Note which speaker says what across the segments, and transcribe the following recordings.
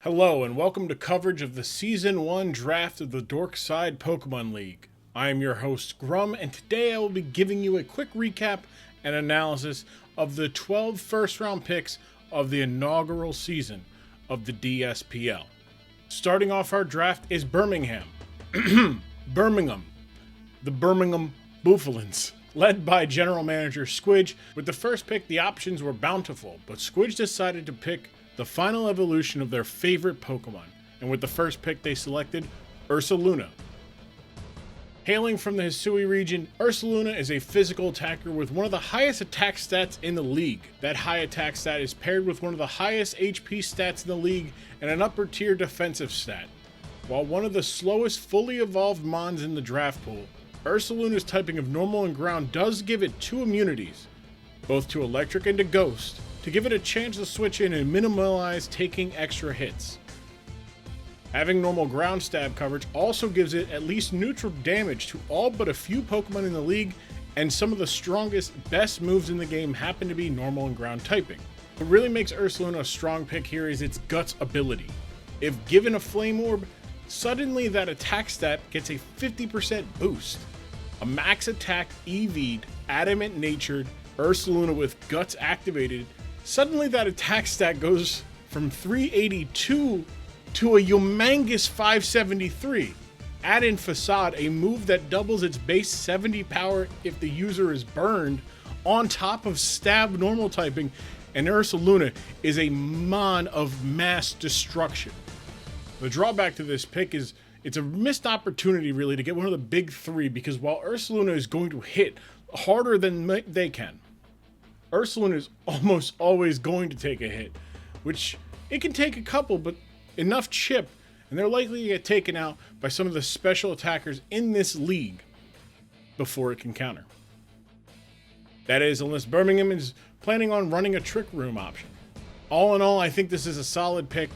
Speaker 1: Hello and welcome to coverage of the Season 1 draft of the Dork Side Pokemon League. I am your host Grumm, and today I will be giving you a quick recap and analysis of the 12 first round picks of the inaugural season of the DSPL. Starting off our draft is Birmingham. Birmingham. The Birmingham Buffalins. Led by General Manager Squidge. With the first pick, the options were bountiful, but Squidge decided to pick the final evolution of their favorite Pokemon, and with the first pick they selected Ursaluna. Hailing from the Hisui region, Ursaluna is a physical attacker with one of the highest attack stats in the league. That high attack stat is paired with one of the highest HP stats in the league and an upper tier defensive stat. While one of the slowest fully evolved mons in the draft pool, Ursaluna's typing of normal and ground does give it two immunities, both to electric and to ghost, to give it a chance to switch in and minimize taking extra hits. Having normal ground stab coverage also gives it at least neutral damage to all but a few Pokemon in the league, and some of the strongest, best moves in the game happen to be normal and ground typing. What really makes Ursaluna a strong pick here is its Guts ability. If given a Flame Orb, suddenly that attack stat gets a 50% boost. A max attack EV'd, adamant natured Ursaluna with Guts activated, suddenly that attack stat goes from 382 to a humongous 573. Add in Facade, a move that doubles its base 70 power if the user is burned, on top of stab normal typing, and Ursaluna is a mon of mass destruction. The drawback to this pick is it's a missed opportunity really to get one of the big three, because while Ursaluna is going to hit harder than they can, Ursaluna is almost always going to take a hit, which it can take a couple, but enough chip, and they're likely to get taken out by some of the special attackers in this league before it can counter. That is, unless Birmingham is planning on running a Trick Room option. All in all, I think this is a solid pick.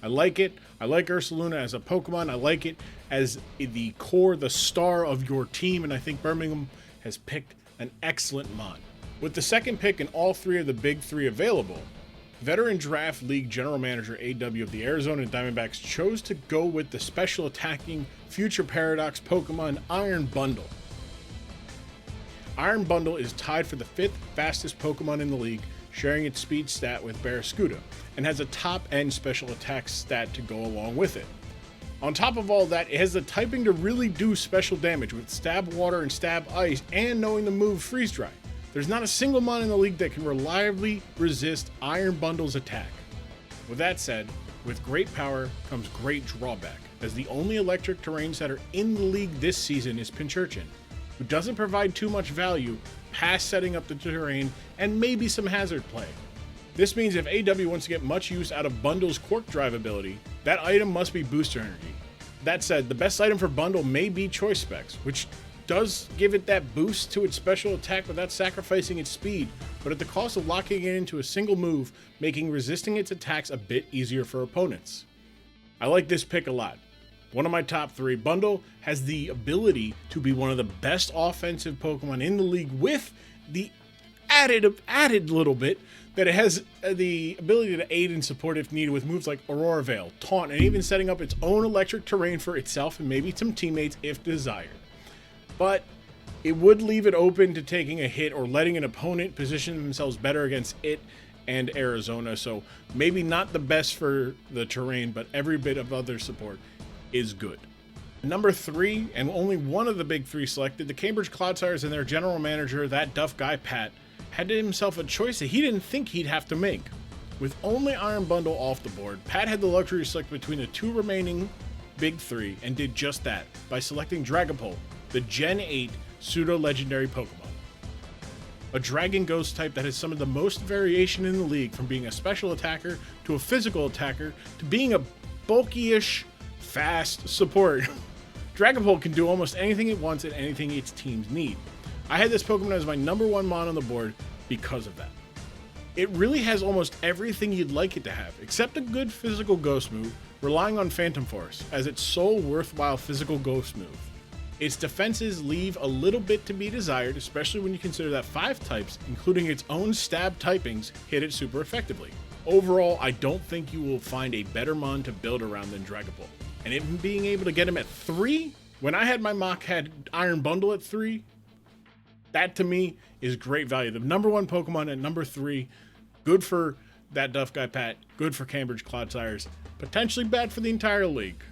Speaker 1: I like it. I like Ursaluna as a Pokemon. I like it as the core, the star of your team, and I think Birmingham has picked an excellent mon. With the second pick and all three of the big three available, Veteran Draft League General Manager AW of the Arizona Diamondbacks chose to go with the special attacking Future Paradox Pokemon Iron Bundle. Iron Bundle is tied for the 5th fastest Pokemon in the league, sharing its speed stat with Barraskewda, and has a top-end special attack stat to go along with it. On top of all that, it has the typing to really do special damage with Stab Water and Stab Ice, and knowing the move Freeze Dry. There's not a single mon in the league that can reliably resist Iron Bundle's attack. With that said, with great power comes great drawback, as the only electric terrain setter in the league this season is Pincurchin, who doesn't provide too much value past setting up the terrain and maybe some hazard play. This means if AW wants to get much use out of Bundle's Quark Drive ability, that item must be Booster Energy. That said, the best item for Bundle may be Choice Specs, which does give it that boost to its special attack without sacrificing its speed, but at the cost of locking it into a single move, making resisting its attacks a bit easier for opponents. I like this pick a lot. One of my top three. Bundle has the ability to be one of the best offensive Pokemon in the league, with the added little bit that it has the ability to aid and support if needed with moves like Aurora Veil, Taunt, and even setting up its own electric terrain for itself and maybe some teammates if desired. But it would leave it open to taking a hit or letting an opponent position themselves better against it and Arizona, so maybe not the best for the terrain, but every bit of other support is good. Number 3, and only one of the big three selected, the Cambridge Clodsires and their general manager, that Duff guy Pat, had himself a choice that he didn't think he'd have to make. With only Iron Bundle off the board, Pat had the luxury to select between the two remaining big three, and did just that by selecting Dragapult, the Gen 8 pseudo-legendary Pokemon. A Dragon Ghost type that has some of the most variation in the league, from being a special attacker to a physical attacker to being a bulky-ish, fast support. Dragapult can do almost anything it wants and anything its teams need. I had this Pokemon as my number 1 mon on the board because of that. It really has almost everything you'd like it to have, except a good physical ghost move, relying on Phantom Force as its sole worthwhile physical ghost move. Its defenses leave a little bit to be desired, especially when you consider that 5 types, including its own stab typings, hit it super effectively. Overall, I don't think you will find a better mon to build around than Dragapult. And even being able to get him at 3, when I had my mock had Iron Bundle at 3, that to me is great value. The number 1 Pokemon at number 3, good for that Duff Guy Pat, good for Cambridge Clodsires, potentially bad for the entire league.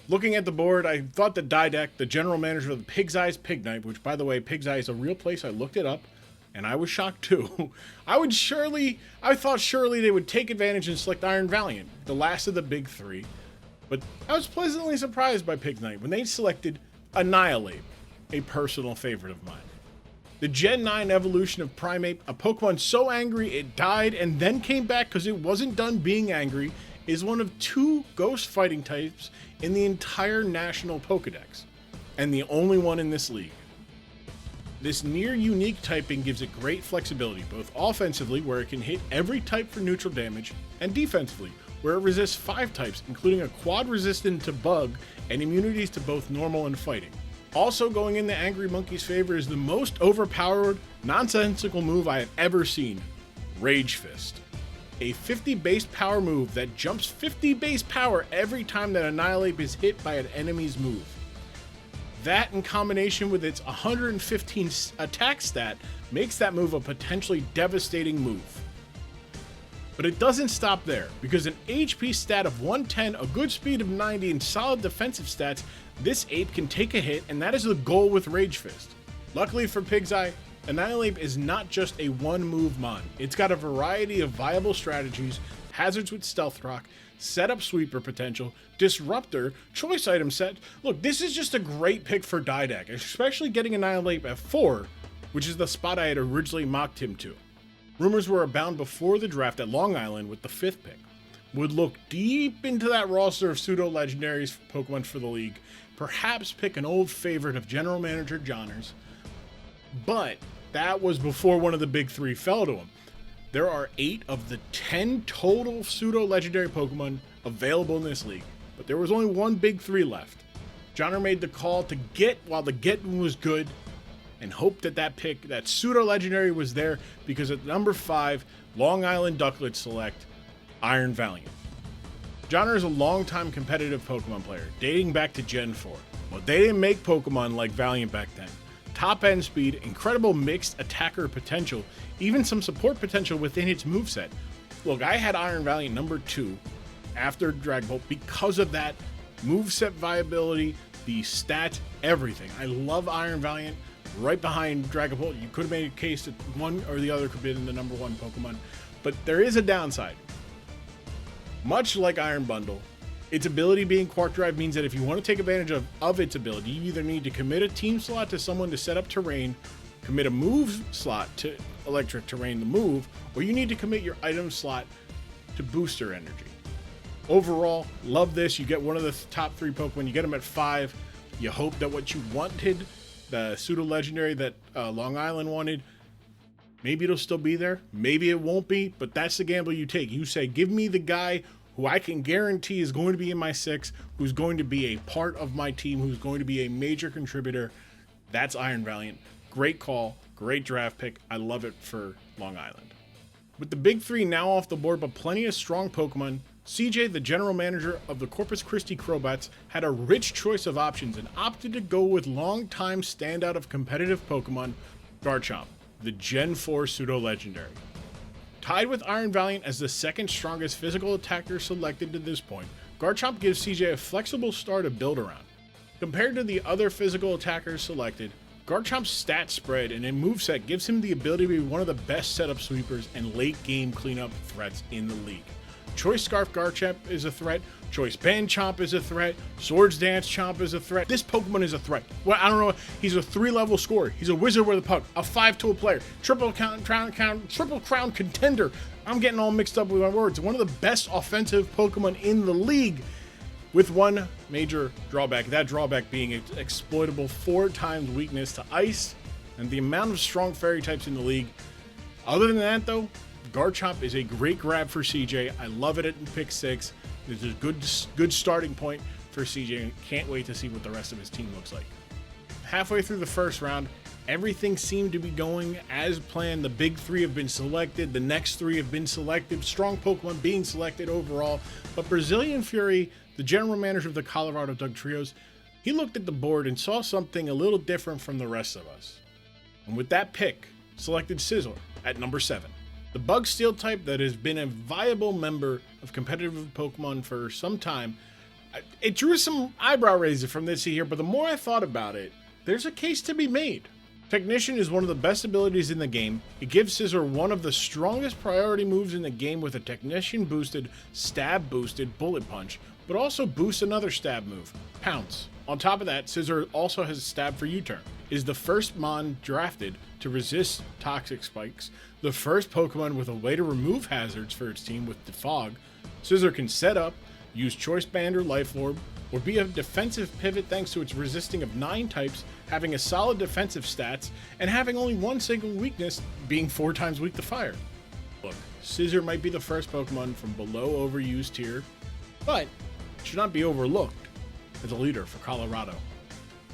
Speaker 1: Looking at the board, I thought that Didac, the general manager of the Pig's Eyes Pignite, which by the way, Pig's Eye is a real place, I looked it up, and I was shocked too. I thought surely they would take advantage and select Iron Valiant, the last of the big 3. But I was pleasantly surprised by Pignite when they selected ANNIHILAPE, a personal favorite of mine. The Gen 9 evolution of Primeape, a Pokemon so angry it died and then came back because it wasn't done being angry, is one of 2 ghost fighting types in the entire national Pokedex, and the only one in this league. This near unique typing gives it great flexibility, both offensively, where it can hit every type for neutral damage, and defensively, where it resists 5 types, including a quad resistant to bug and immunities to both normal and fighting. Also going in the Angry Monkey's favor is the most overpowered, nonsensical move I have ever seen, Rage Fist. A 50 base power move that jumps 50 base power every time that ANNIHILAPE is hit by an enemy's move. That in combination with its 115 attack stat makes that move a potentially devastating move. But it doesn't stop there, because an HP stat of 110, a good speed of 90, and solid defensive stats, this ape can take a hit, and that is the goal with Rage Fist. Luckily for Pig's Eye, ANNIHILAPE is not just a one-move mon. It's got a variety of viable strategies, hazards with Stealth Rock, setup sweeper potential, disruptor, choice item set. Look, this is just a great pick for Didac, especially getting ANNIHILAPE at 4, which is the spot I had originally mocked him to. Rumors were abound before the draft at Long Island with the 5th pick. Would look deep into that roster of pseudo-legendaries Pokemon for the league, perhaps pick an old favorite of General Manager Johners, but that was before one of the big 3 fell to him. There are 8 of the 10 total pseudo-legendary Pokemon available in this league, but there was only one big 3 left. Johnner made the call to get while the getting was good, and hoped that that pick, that pseudo-legendary, was there because at number 5, Long Island Ducklet select Iron Valiant. Johnner is a long-time competitive Pokemon player, dating back to Gen 4. Well, they didn't make Pokemon like Valiant back then. Top end speed, incredible mixed attacker potential, even some support potential within its moveset. Look, I had Iron Valiant number 2 after Dragapult because of that moveset viability, the stats, everything. I love Iron Valiant. Right behind Dragapult. You could have made a case that one or the other could have been the number 1 Pokemon, but there is a downside. Much like Iron Bundle, its ability being Quark Drive means that if you want to take advantage of its ability, you either need to commit a team slot to someone to set up terrain, commit a move slot to Electric Terrain the move, or you need to commit your item slot to booster energy. Overall, love this. You get one of the top 3 Pokemon, you get them at 5. You hope that what you wanted, the pseudo-legendary that Long Island wanted, maybe it'll still be there, maybe it won't be, but that's the gamble you take. You say, give me the guy who I can guarantee is going to be in my 6, who's going to be a part of my team, who's going to be a major contributor. That's Iron Valiant. Great call, great draft pick. I love it for Long Island. With the big 3 now off the board, but plenty of strong Pokemon, CJ, the general manager of the Corpus Christi Crobats, had a rich choice of options and opted to go with long-time standout of competitive Pokemon, Garchomp, the Gen 4 pseudo-legendary. Tied with Iron Valiant as the 2nd strongest physical attacker selected to this point, Garchomp gives CJ a flexible star to build around. Compared to the other physical attackers selected, Garchomp's stat spread and moveset gives him the ability to be one of the best setup sweepers and late-game cleanup threats in the league. Choice Scarf Garchomp is a threat, Choice Band Chomp is a threat, Swords Dance Chomp is a threat. This Pokemon is a threat. Well, I don't know, he's a 3-level scorer, he's a wizard with a puck, a 5-tool player, triple crown contender. I'm getting all mixed up with my words. One of the best offensive Pokemon in the league, with one major drawback, that drawback being its exploitable 4 times weakness to ice and the amount of strong fairy types in the league. Other than that though, Garchomp is a great grab for CJ. I love it at pick 6. It's a good starting point for CJ, and can't wait to see what the rest of his team looks like. Halfway through the first round, Everything seemed to be going as planned. The big three have been selected. The next three have been selected. Strong Pokemon being selected overall. But Brazilian Fury, the general manager of the Colorado Doug Trios, he looked at the board and saw something a little different from the rest of us. And with that pick, selected Scizor at number 7. The Bug Steel type that has been a viable member of competitive Pokemon for some time. It drew some eyebrow raises from this here, but the more I thought about it, there's a case to be made. Technician is one of the best abilities in the game. It gives Scizor one of the strongest priority moves in the game with a Technician boosted, stab boosted Bullet Punch, but also boosts another stab move, Pounce. On top of that, Scizor also has a stab for U-turn. Is the first Mon drafted to resist Toxic Spikes, the first Pokemon with a way to remove hazards for its team with Defog. Scizor can set up, use Choice Band or Life Orb, or be a defensive pivot thanks to its resisting of 9 types, having a solid defensive stats, and having only one single weakness, being 4 times weak to fire. Look, Scizor might be the first Pokemon from below overused tier, but it should not be overlooked as a leader for Colorado.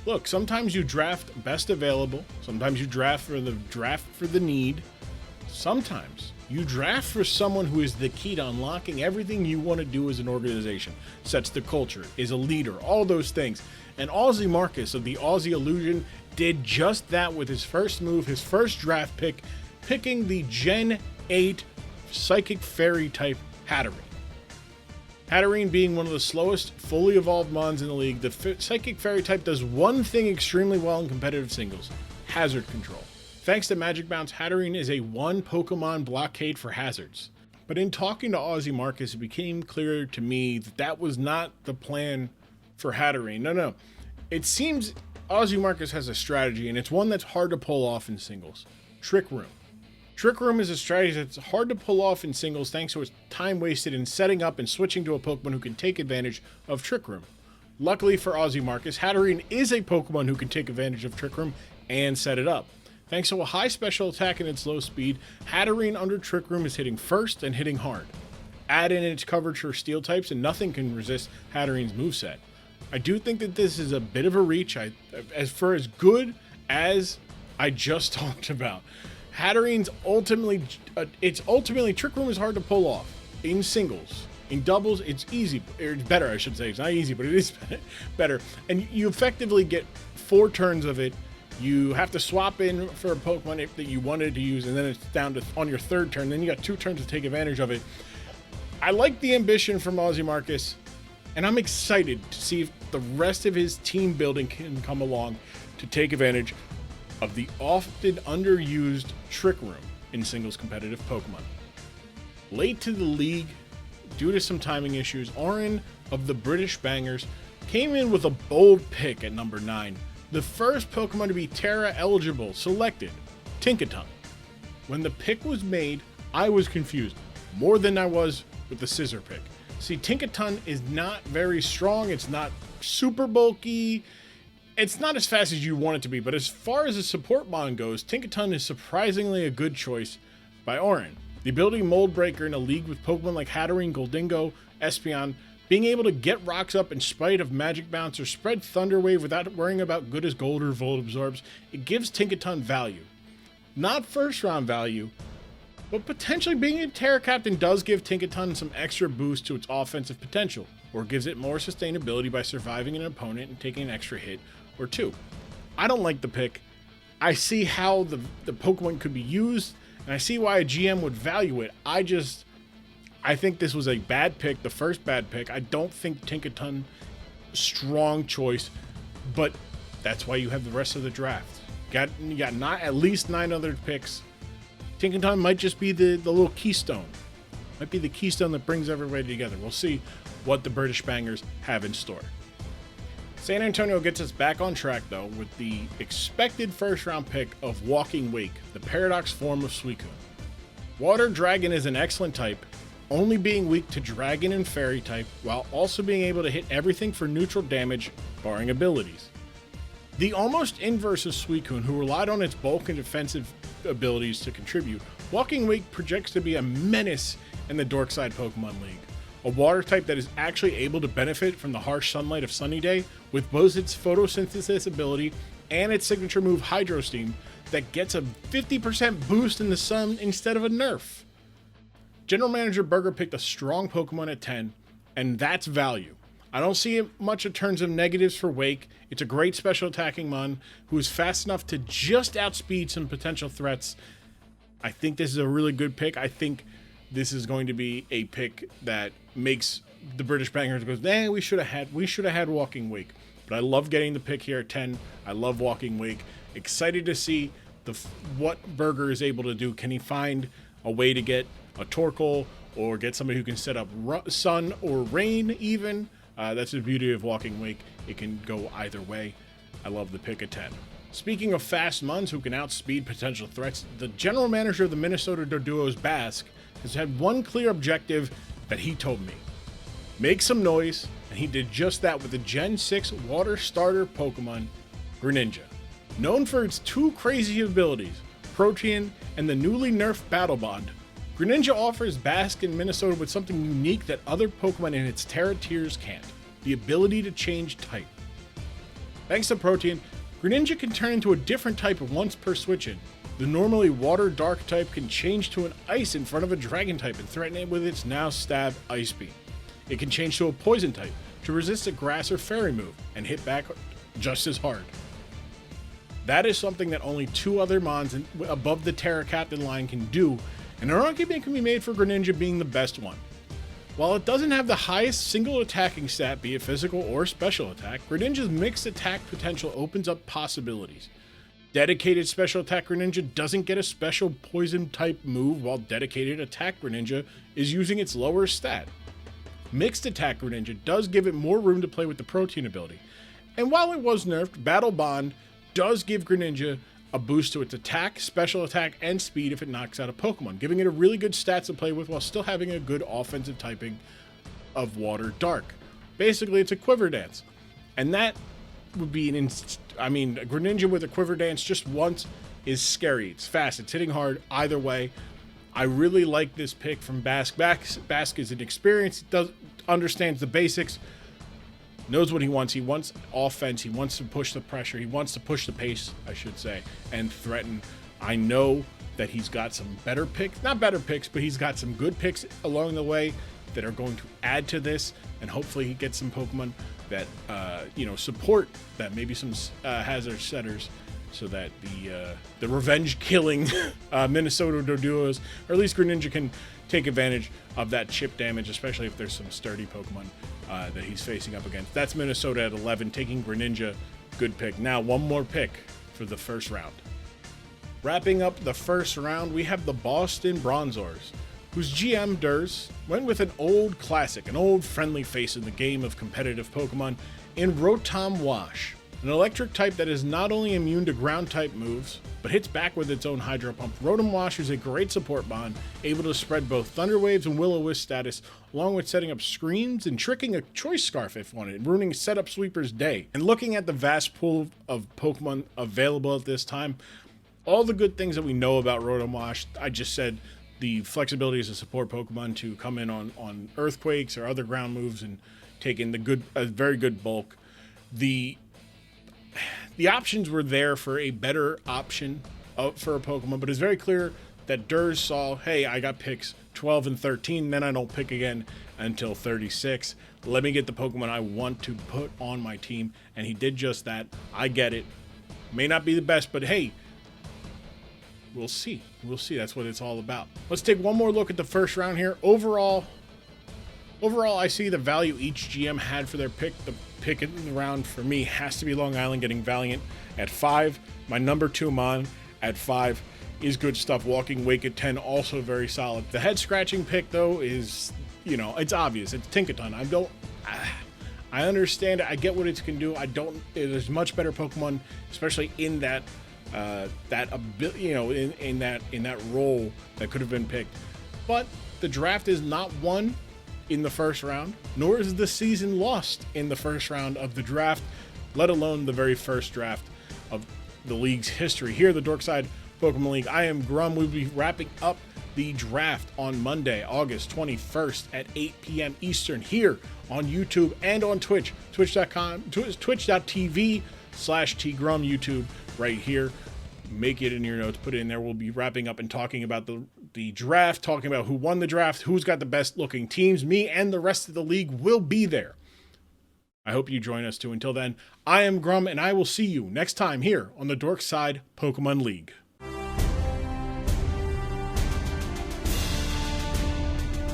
Speaker 1: Look, sometimes you draft best available, sometimes you draft for the need, sometimes you draft for someone who is the key to unlocking everything you want to do as an organization, sets the culture, is a leader, all those things. And Ozzy Marcus of the Aussie Illusion did just that with his first move, his first draft pick, picking the Gen 8 Psychic Fairy type Hatterene. Hatterene being one of the slowest fully evolved mons in the league, the Psychic Fairy type does one thing extremely well in competitive singles: hazard control. Thanks to Magic Bounce, Hatterene is a one Pokemon blockade for hazards. But in talking to Ozzy Marcus, it became clear to me that that was not the plan for Hatterene. No. It seems Ozzy Marcus has a strategy, and it's one that's hard to pull off in singles. Trick Room. Trick Room is a strategy that's hard to pull off in singles thanks to its time wasted in setting up and switching to a Pokemon who can take advantage of Trick Room. Luckily for Ozzy Marcus, Hatterene is a Pokemon who can take advantage of Trick Room and set it up. Thanks to a high special attack and its low speed, Hatterene under Trick Room is hitting first and hitting hard. Add in its coverage for steel types and nothing can resist Hatterene's moveset. I do think that this is a bit of a reach, as good as I just talked about. Hatterene's ultimately Trick Room is hard to pull off in singles. In doubles, it's easy, or it's better, I should say. It's not easy, but it is better. And you effectively get 4 turns of it. You have to swap in for a Pokemon that you wanted to use, and then it's down to on your 3rd turn. Then you got 2 turns to take advantage of it. I like the ambition from Ozzy Marcus, and I'm excited to see if the rest of his team building can come along to take advantage of the often underused Trick Room in singles competitive Pokemon. Late to the league, due to some timing issues, Oren of the British Bangers came in with a bold pick at number 9. The first Pokemon to be Terra eligible, selected, Tinkaton. When the pick was made, I was confused, more than I was with the Scizor pick. See, Tinkaton is not very strong, it's not super bulky, it's not as fast as you want it to be, but as far as a support mon goes, Tinkaton is surprisingly a good choice by Oren. The ability Mold Breaker in a league with Pokemon like Hatterene, Goldingo, Espeon, being able to get rocks up in spite of Magic Bounce or spread Thunder Wave without worrying about good as Gold or Volt Absorbs, it gives Tinkaton value. Not first round value, but potentially being a Terra Captain does give Tinkaton some extra boost to its offensive potential, or gives it more sustainability by surviving an opponent and taking an extra hit or 2. I don't like the pick. I see how the Pokemon could be used, and I see why a GM would value it. I think this was a bad pick, the first bad pick. I don't think Tinkaton, strong choice, but that's why you have the rest of the draft. You got not at least 9 other picks. Tinkaton might just be the little keystone. Might be the keystone that brings everybody together. We'll see what the British Bangers have in store. San Antonio gets us back on track, though, with the expected first-round pick of Walking Wake, the paradox form of Suicune. Water Dragon is an excellent type, only being weak to Dragon and Fairy type, while also being able to hit everything for neutral damage, barring abilities. The almost inverse of Suicune, who relied on its bulk and defensive abilities to contribute, Walking Wake projects to be a menace in the Dork Side Pokemon League. A water type that is actually able to benefit from the harsh sunlight of Sunny Day with both its photosynthesis ability and its signature move Hydro Steam that gets a 50% boost in the sun instead of a nerf. General Manager Burger picked a strong Pokemon at 10, and that's value. I don't see it much in terms of negatives for Wake. It's a great special attacking Mon who is fast enough to just outspeed some potential threats. I think this is a really good pick. I think this is going to be a pick that makes the British bangers go, we should have had Walking Wake. But I love getting the pick here at 10. I love Walking Wake. Excited to see what Burger is able to do. Can he find a way to get a Torkoal or get somebody who can set up Sun or Rain even? That's the beauty of Walking Wake. It can go either way. I love the pick at 10. Speaking of fast Mons who can outspeed potential threats, the general manager of the Minnesota Doduos, Basque, has had one clear objective that he told me. Make some noise, and he did just that with the Gen 6 water starter Pokemon, Greninja. Known for its two crazy abilities, Protean and the newly nerfed Battle Bond, Greninja offers Basque in Minnesota with something unique that other Pokemon in its Terra tiers can't, the ability to change type. Thanks to Protean, Greninja can turn into a different type once per switch-in. The normally water-dark type can change to an ice in front of a dragon type and threaten it with its now stab Ice Beam. It can change to a poison type to resist a grass or fairy move and hit back just as hard. That is something that only two other Mons above the Terra Captain line can do, and an argument can be made for Greninja being the best one. While it doesn't have the highest single attacking stat, be it physical or special attack, Greninja's mixed attack potential opens up possibilities. Dedicated special attack Greninja doesn't get a special poison type move, while dedicated attack Greninja is using its lower stat. Mixed attack Greninja does give it more room to play with the Protean ability, and while it was nerfed, Battle Bond does give Greninja a boost to its attack, special attack, and speed if it knocks out a Pokemon, giving it a really good stats to play with while still having a good offensive typing of Water-Dark. Basically, it's a Quiver Dance. And that would be Greninja with a Quiver Dance just once is scary. It's fast, it's hitting hard, either way. I really like this pick from Basque. Basque is an experienced, understands the basics, knows what he wants. He wants offense. He wants to push the pressure. He wants to push the pace, I should say, and threaten. I know that he's got some better picks, not better picks, but he's got some good picks along the way that are going to add to this, and hopefully he gets some Pokemon that, support that, maybe some hazard setters, so that the revenge-killing Minnesota Doduos, or at least Greninja, can take advantage of that chip damage, especially if there's some sturdy Pokemon that he's facing up against. That's Minnesota at 11, taking Greninja. Good pick. Now, one more pick for the first round. Wrapping up the first round, we have the Boston Bronzors, whose GM, Durs, went with an old classic, an old friendly face in the game of competitive Pokemon in ROTOM-WASH. An electric type that is not only immune to ground type moves, but hits back with its own Hydro Pump. ROTOM-WASH is a great support Bond, able to spread both Thunder Waves and Will-O-Wisp status, along with setting up screens and tricking a Choice Scarf if wanted, ruining Setup Sweeper's day. And looking at the vast pool of Pokemon available at this time, all the good things that we know about ROTOM-WASH, I just said the flexibility as a support Pokemon to come in on Earthquakes or other ground moves and take in a very good bulk. The options were there for a better option for a Pokemon, but it's very clear that Durs saw, hey, I got picks 12 and 13, then I don't pick again until 36. Let me get the Pokemon I want to put on my team, and he did just that. I get it. May not be the best, but hey, we'll see. We'll see. That's what it's all about. Let's take one more look at the first round here. Overall, I see the value each GM had for their pick. The pick in the round for me has to be Long Island, getting Valiant at 5. My number 2 Mon at 5 is good stuff. Walking Wake at 10, also very solid. The head-scratching pick, though, is, it's obvious. It's Tinkaton. I understand it. I get what it can do. There's much better Pokemon, especially in that in that role that could have been picked. But the draft is not won in the first round, nor is the season lost in the first round of the draft, let alone the very first draft of the league's history. Here, the Dork Side Pokemon League. I am Grumm. We'll be wrapping up the draft on Monday, August 21st at 8 p.m. Eastern here on YouTube and on Twitch, twitch.tv YouTube/TGrumm YouTube right here. Make it in your notes, put it in there. We'll be wrapping up and talking about the draft, talking about who won the draft, who's got the best looking teams. Me and the rest of the league will be there. I hope you join us too. Until then, I am Grumm, and I will see you next time here on the Dork Side Pokemon League.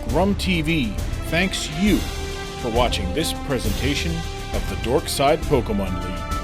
Speaker 1: Grumm TV thanks you for watching this presentation of the Dork Side Pokemon League.